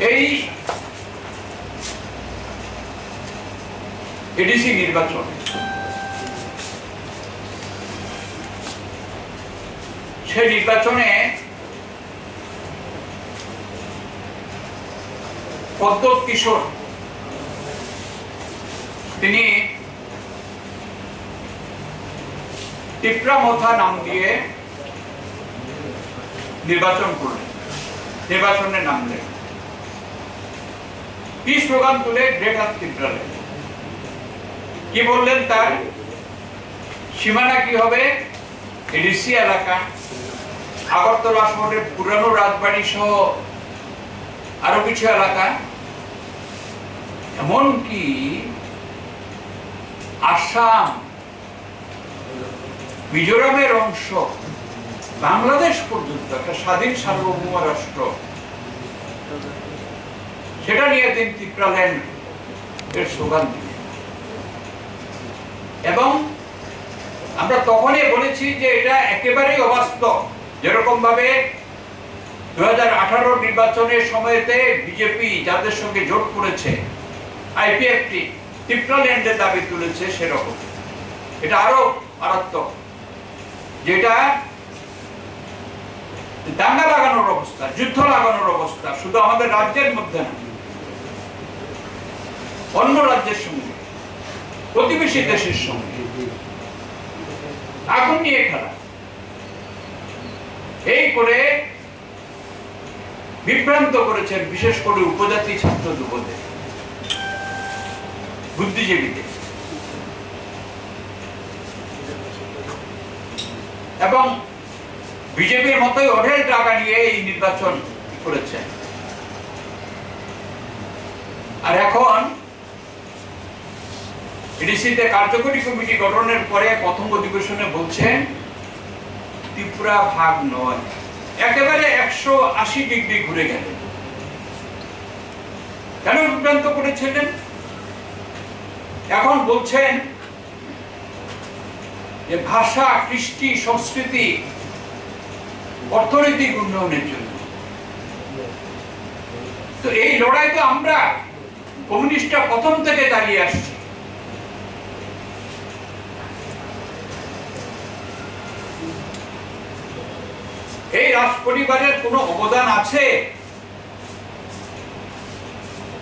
এই এডিসি নির্বাচন সেই নির্বাচনে পদ্মত কিশোর তিনি টিপরামথা নাম দিয়ে নির্বাচন করলেন, নির্বাচনে নামলেন। কি স্লোগান তুলে গ্রেটার ত্রিপুরাল্যান্ড কি বললেন? তার সীমানা কি হবে? এডিসি এলাকা, আগরতলা শহরের পুরানো রাজবাড়ি সহ আরো কিছু এলাকা, এমনকি আসাম, মিজোরামের অংশ, বাংলাদেশ পর্যন্ত একটা স্বাধীন সার্বভৌম রাষ্ট্র, সেটা নিয়ে তিনি ত্রিপুরাল্যান্ড এর স্লোগান দিলেন। এবং আমরা তখনই বলেছি যে এটা একেবারেই অবাস্তব। যেরকম ভাবে 2018 নির্বাচনের সময়তে বিজেপি যাদের সঙ্গে জোট করেছে, আইপিএফটি ত্রিপুরাল্যান্ডের দাবি তুলেছে, সেরকম এটা আরো মারাত্মক, যেটা দাঙ্গা লাগানোর অবস্থা, যুদ্ধ লাগানোর অবস্থা, শুধু আমাদের রাজ্যের মধ্যে না, অন্য রাজ্যের সঙ্গে, প্রতিবেশী দেশের সঙ্গে আগুন নিয়ে খেলা, এই করে বিভ্রান্ত করেছেন বিশেষ করে উপজাতি ছাত্র যুবদের, বুদ্ধিজীবীদের, এবং বিজেপির মতোই অঢেল টাকা নিয়ে এই নির্বাচন করেছেন। আর এখন এডিসিতে কার্যকরী কমিটি গঠনের পরে প্রথম অধিবেশনে বলছেন ত্রিপুরা ভাগ নয়, একেবারে 180 ডিগ্রি ঘুরে গেলেন। কেন বিভ্রান্ত করেছিলেন? এখন বলছেন যে ভাষা, কৃষ্টি, সংস্কৃতি, অর্থনৈতিক উন্নয়নের জন্য। তো এই লড়াই তো আমরা কমিউনিস্টরা প্রথম থেকে দাঁড়িয়ে আসছি। এই রাজ পরিবারের কোনো অবদান আছে?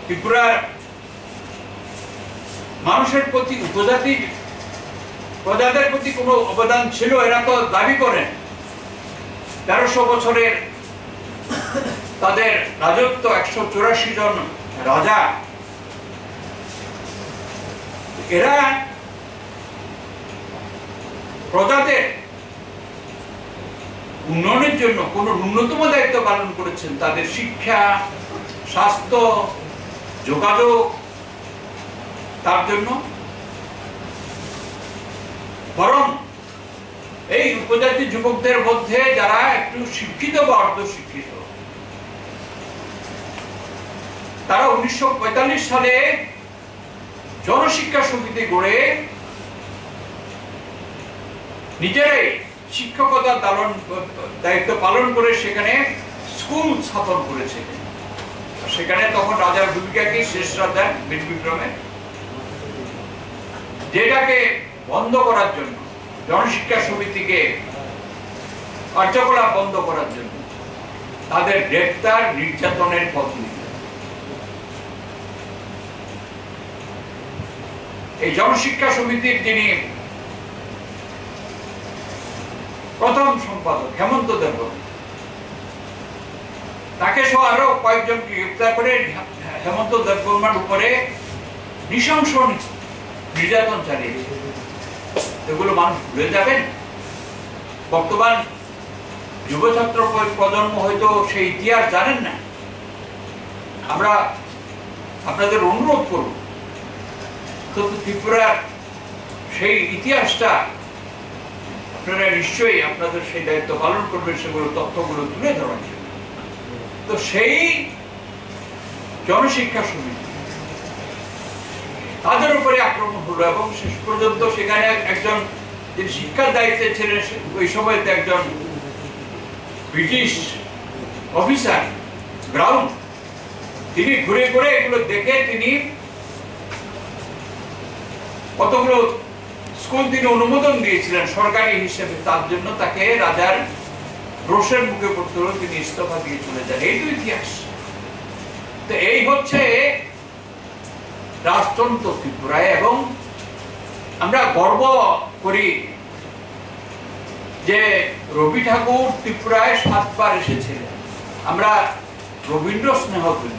ত্রিপুরার মানুষের প্রতি, উপজাতি প্রজাদের প্রতি কোনো অবদান ছিল? এরা তো দাবি করেন 1300 বছরের তাদের রাজত্ব, 184 জন রাজা, এরা প্রজাদের উন্নয়নের জন্য কোন ন্যূনতম দায়িত্ব পালন করেছেন? তাদের শিক্ষা, স্বাস্থ্য, যোগাযোগ, তার জন্য বরং এই উপজাতি যুবকদের মধ্যে যারা একটু শিক্ষিত বা অর্ধশিক্ষিত, তারা 1945 সালে জনশিক্ষা সমিতি গড়ে নিজেরাই শিক্ষকতার দায়িত্ব পালন করে সেখানে স্কুল স্থাপন করেছে। সেখানে তখন রাজার ভূমিকা কি? শেষ রাজা বীর বিক্রমে, যেটাকে বন্ধ করার জন্য, জনশিক্ষা সমিতিকে কার্যকলাপ বন্ধ করার জন্য তাদের গ্রেফতার, নির্যাতনের পথ নিল। এই জনশিক্ষা সমিতির যিনি প্রথম সম্পাদক হেমন্ত দেববর্মা, তাকে সহ আরো কয়েকজনকে গ্রেফতার করে হেমন্ত দেববর্মার উপরে নৃশংস নির্যাতন চালিয়েছে। এগুলো মানুষ ভুলে যাবেন? বর্তমান যুব ছাত্র প্রজন্ম হয়তো সেই ইতিহাস জানেন না। আমরা আপনাদের অনুরোধ করব, ত্রিপুরার সেই ইতিহাসটা আপনারা নিশ্চয়ই আপনাদের সেই দায়িত্ব পালন করবেন, সেগুলো তথ্যগুলো তুলে ধরার জন্য। তো সেই জনশিক্ষা সমিতি, তাদের উপরে আক্রমণ হলো এবং শেষ পর্যন্ত সেখানে একজন যে শিক্ষার দায়িত্বে ছিলেন ওই সময়তে একজন ব্রিটিশ অফিসার ব্রাউন, তিনি ঘুরে ঘুরে এগুলো দেখে তিনি কতগুলো স্কুল তিনি অনুমোদন দিয়েছিলেন সরকারি হিসেবে, তার জন্য তাকে রাজার রোষের মুখে পড়তে হলো, তিনি ইস্তফা দিয়ে চলে যান। এই তো ইতিহাস। তো এই হচ্ছে রাজতন্ত্র ত্রিপুরায়। এবং আমরা গর্ব করি যে রবি ঠাকুর ত্রিপুরায় 7 বার এসেছিলেন। আমরা রবীন্দ্র স্নেহ করি।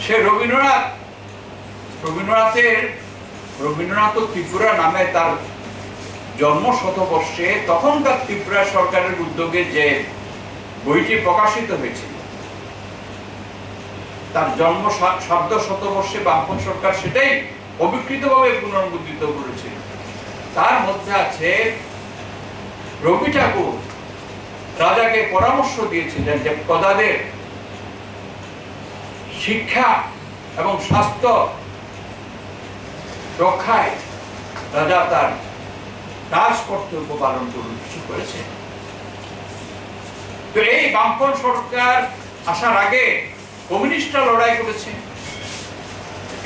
সে রবীন্দ্রনাথ ত্রিপুরা নামে তার জন্ম শতবর্ষে তখনকার ত্রিপুরা সরকারের উদ্যোগে যে বইটি প্রকাশিত হয়েছিল, তার জন্ম শব্দ শতবর্ষে বামপন সরকার সেটাই অবিকৃতভাবে পুনর্মুদ্রিত করেছিল। তার মধ্যে আছে রবি ঠাকুর রাজাকে পরামর্শ দিয়েছিলেন যে প্রজাদের শিক্ষা এবং স্বাস্থ্য রক্ষায় রাজা তার রাজ কর্তব্য পালন করেছে। তো এই বামপন সরকার আসার আগে কমিউনিস্টরা লড়াই করেছে।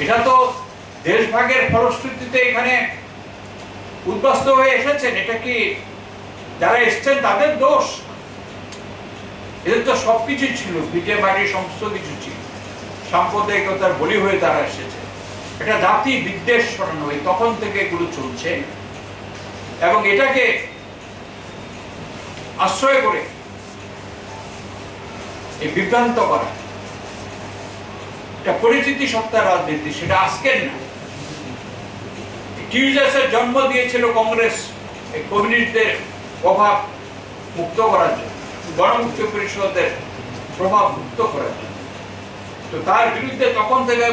এটা তো দেশভাগের ফলশ্রুতিতে এখানে উদ্বাস্ত হয়ে এসেছেন। এটা কি যারা এসছেন তাদের দোষ? এদের তো সবকিছু ছিল, ভিটে মাটি সমস্ত কিছু ছিল, সাম্প্রদায়িকতার বলি হয়ে তারা এসেছে। এটা জাতি বিদ্বেষ ছড়ানো হয়, তখন থেকে এগুলো চলছে। এবং এটাকে আশ্রয় করে এই বিভ্রান্ত করা, এটা পরিচিতি সত্তার রাজনীতি, সেটা আজকের না। টিউজাসের জন্ম দিয়েছিল কংগ্রেস এই কমিউনিস্টদের প্রভাব মুক্ত করার জন্য, গণমুক্তি পরিষদের প্রভাব মুক্ত করার জন্য। তো তার বিরুদ্ধে তখন থেকে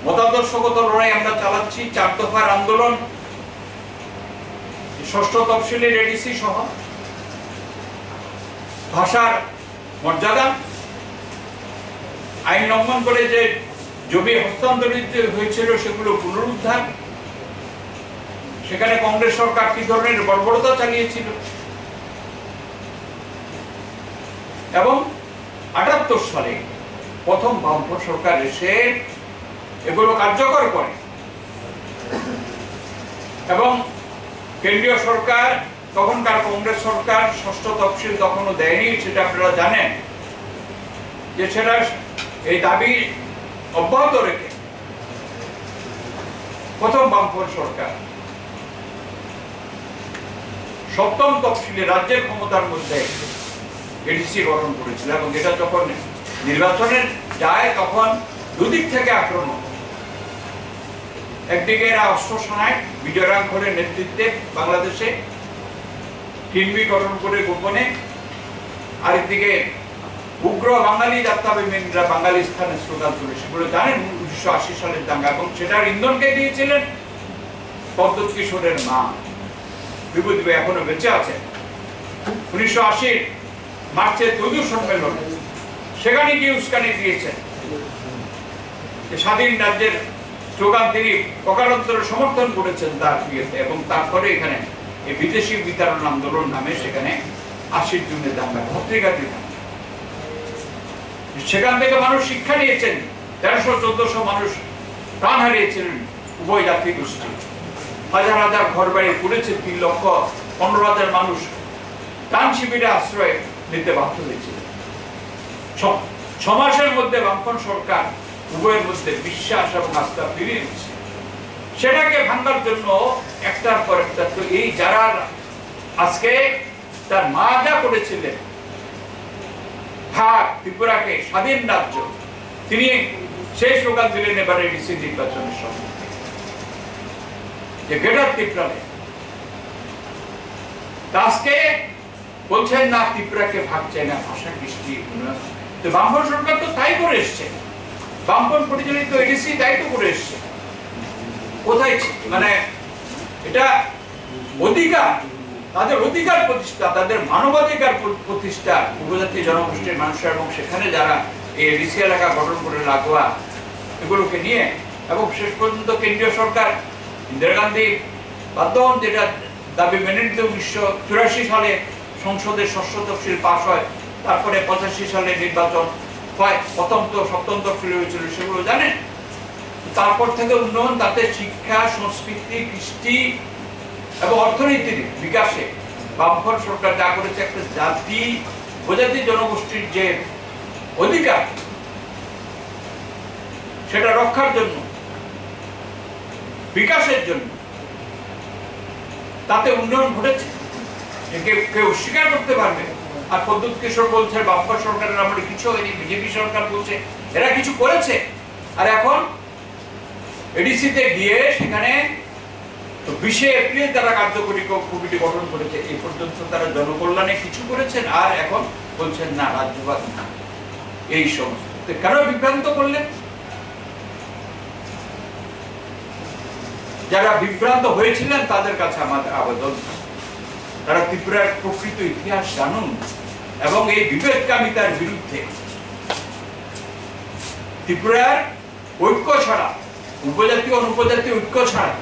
মতাদর্শগত লড়াই আমরা চালাচ্ছি। 4 দফার আন্দোলন, 6ষ্ঠ তফসিলের এডিসি সহ, ভাষার মর্যাদা, আইন লঙ্ঘন করে যে জমি হস্তান্তরিত হয়েছিল সেগুলো পুনরুদ্ধার, সেখানে কংগ্রেস সরকার কি ধরনের বর্বরতা চালিয়েছিল, এবং 78 সালে প্রথম বামপন্থী সরকার এসে এগুলো কার্যকর করে। এবং কেন্দ্রীয় সরকার, তখনকার কংগ্রেস সরকার 6ষ্ঠ তফসিল তখনও দেয়নি, সেটা আপনারা জানেন, যে সেটা এই দাবি অব্যাহত রেখে প্রথম বামপন্থী সরকার 7ম তফসিলে রাজ্যের ক্ষমতার মধ্যে এডিসি গঠন করেছিল। এবং এটা যখন নির্বাচনের যায় তখন দুদিক থেকে আক্রমণ। একদিকে এরা অস্ত্র সানায় বিজয়রাঙ্করের নেতৃত্বে বাংলাদেশে টিনবি গঠন করে গোপনে, আরেকদিকে উগ্র বাঙালি যাত্রাবিহীনরা বাঙালি স্থানে স্লোগান তুলে, সেগুলো জানেন 1980 সালের দাঙ্গা। এবং সেটার ইন্ধনকে দিয়েছিলেন পদ্মত কিশোরের মা বিভূতি বাই, এখনো বেঁচে আছে। 1980 মার্চের তৈরি সম্মেলনে সেখানে গিয়ে উস্কানি দিয়েছেন যে স্বাধীন রাজ্যের স্লোগান তিনি প্রকারান্তরে সমর্থন করেছেন তার বিয়েতে। এবং তারপরে এখানে এই বিদেশি বিতরণ আন্দোলন নামে সেখানে 80 জুনে দাঙ্গা, পত্রিকাতে সেখান থেকে মানুষ শিক্ষা নিয়েছেন। 1300-1400 মানুষ প্রাণ হারিয়েছিলেন, উভয় জাতি গোষ্ঠী। হাজার হাজার ঘর বাড়ি পুড়েছে, 3,15,000 মানুষ ত্রাণ শিবিরে আশ্রয় নিতে বাধ্য হয়েছিল। 6 মাসের মধ্যে বামপন সরকার উভয়ের মধ্যে বিশ্বাস এবং আস্থা ফিরিয়ে দিচ্ছে। সেটাকে ভাঙার জন্য একটার পর একটা, তো এই যারা আজকে তার মা যা করেছিলেন, ত্রিপুরাকে স্বাধীন রাজ্য, তিনি সেই স্লোগান দিলেন এবারে ডিসি নির্বাচনের সময় যে গ্রেটার ত্রিপুরাকে। আজকে বলছেন না ত্রিপুরাকে ভাগ চাই না, ভাষা কৃষ্টি উন্নয়ন। তো বামপন সরকার তো তাই করে এসছে, বামপন পরিচালিত এডিসি তাই তো করে এসছে। কোথায় মানে এটা অধিকার, তাদের অধিকার প্রতিষ্ঠা, তাদের মানবাধিকার প্রতিষ্ঠা উপজাতি জনগোষ্ঠীর মানুষের, এবং সেখানে যারা এই এডিসি এলাকা গঠন করে লাগোয়া এগুলোকে নিয়ে। এবং শেষ পর্যন্ত কেন্দ্রীয় সরকার ইন্দিরা গান্ধী বাধ্য হন যেটা দাবি মেনে নিতে। 1984 সালে সংসদের 6ষ্ঠ তফসিল পাস হয়, তারপরে 85 সালে নির্বাচন, হয়, প্রথম তো সপ্তম তফসিলে হয়েছিল, সেগুলো জানেন। তারপর থেকে উন্নয়ন, তাতে শিক্ষা, সংস্কৃতি, কৃষ্টি এবং অর্থনীতির বিকাশে বামফ্রন্ট সরকার যা করেছে, একটা জাতি উপজাতি জনগোষ্ঠীর যে অধিকার সেটা রক্ষার জন্য, বিকাশের জন্য, তাতে উন্নয়ন ঘটেছে, কেউ অস্বীকার করতে পারবে। আর প্রদ্যুৎ কিশোর বলছে বামফ্রন্ট সরকারের আমলে কিছু হয়নি, বিজেপি সরকার বলছে এরা কিছু করেছে। আর এখন এডিসিতে গিয়ে সেখানে 20 এপ্রিল তারা কার্যকরী কমিটি গঠন করেছে। এই পর্যন্ত তারা জনকল্যাণে কিছু করেছেন, আর এখন বলছেন না রাজ্যভাগ না। এই সমস্ত কেন বিভ্রান্ত করলেন? যারা বিভ্রান্ত হয়েছিলেন তাদের কাছে আমাদের আবেদন, তারা ত্রিপুরার প্রকৃত ইতিহাস জানুন এবং এই বিভেদকামিতার বিরুদ্ধে ত্রিপুরার ঐক্য ছাড়া, উপজাতীয় অনুপজাতীয় ঐক্য ছাড়া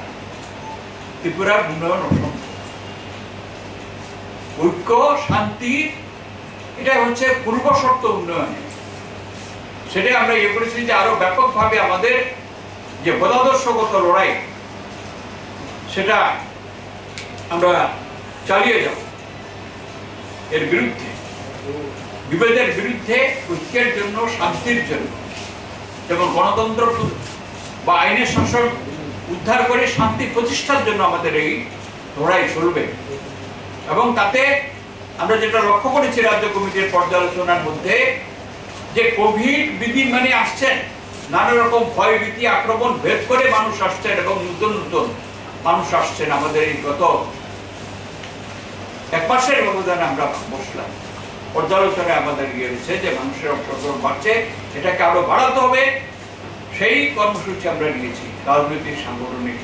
ত্রিপুরার উন্নয়ন অসম্ভব। ঐক্য, শান্তি, এটা হচ্ছে পূর্ব শর্ত উন্নয়নে। সেটাই আমরা ইয়ে করেছি যে আরো ব্যাপকভাবে আমাদের যে মতাদর্শগত লড়াই সেটা আমরা চালিয়ে যাব। এর বিরুদ্ধে, বিভেদের বিরুদ্ধে, ঐক্যের জন্য, শান্তির জন্য, যেমন গণতন্ত্র বা আইনের শাসন উদ্ধার করে শান্তি প্রতিষ্ঠার জন্য আমাদের এই লড়াই চলবে। এবং তাতে আমরা যেটা লক্ষ্য করেছি রাজ্য কমিটির পর্যালোচনার মধ্যে, যে কোভিড বিধি মানে আসছেন, নানা রকম ভয়ভীতি, আক্রমণ ভেদ করে মানুষ আসছেন এবং নতুন নতুন মানুষ আসছেন। আমাদের এই গত 1 মাসের ব্যবধানে আমরা বসলাম, পর্যালোচনায় আমাদের গিয়ে হয়েছে যে মানুষের অংশগ্রহণ বাড়ছে, এটাকে আরো বাড়াতে হবে। সেই কর্মসূচি আমরা নিয়েছি রাজনৈতিক সাংগঠনিক